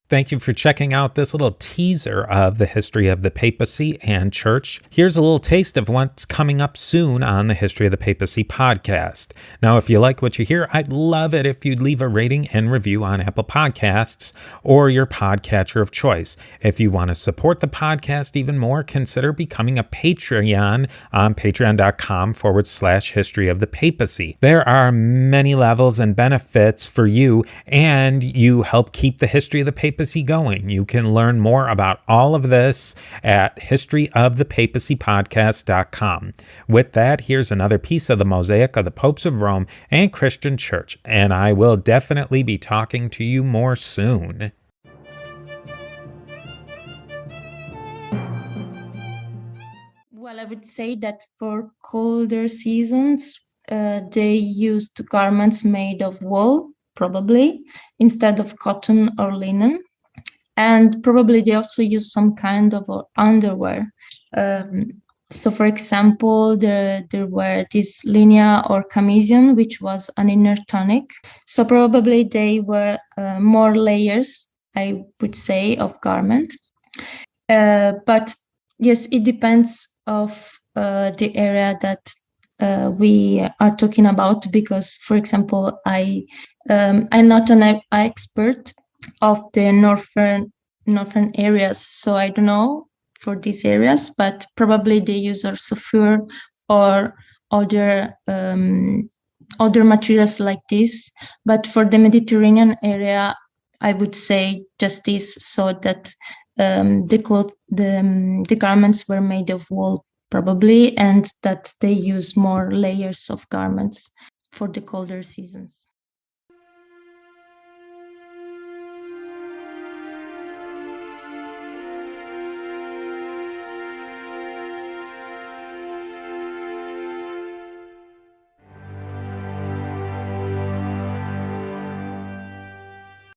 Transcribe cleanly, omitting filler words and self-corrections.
Thank you for checking out this little teaser of the history of the papacy and church. Here's a little taste of what's coming up soon on the History of the Papacy podcast. Now, if you like what you hear, I'd love it if you'd leave a rating and review on Apple Podcasts or your podcatcher of choice. If you want to support the podcast even more, consider becoming a Patreon on patreon.com/history of the papacy. There are many levels and benefits for you, and you help keep the history of the papacy going. You can learn more about all of this at historyofthepapacypodcast.com. With that, here's another piece of the mosaic of the popes of Rome and Christian church, and I will definitely be talking to you more soon. Well, I would say that for colder seasons, they used garments made of wool, probably, instead of cotton or linen. And probably they also use some kind of underwear. So, for example, there were this linea or camision, which was an inner tunic. So probably they were more layers, I would say, of garment. But yes, it depends of the area that we are talking about, because, for example, I'm not an expert of the northern areas, so I don't know for these areas, but probably they use also fur or other materials like this. But for the Mediterranean area, I would say just this, so that the garments were made of wool, probably, and that they use more layers of garments for the colder seasons.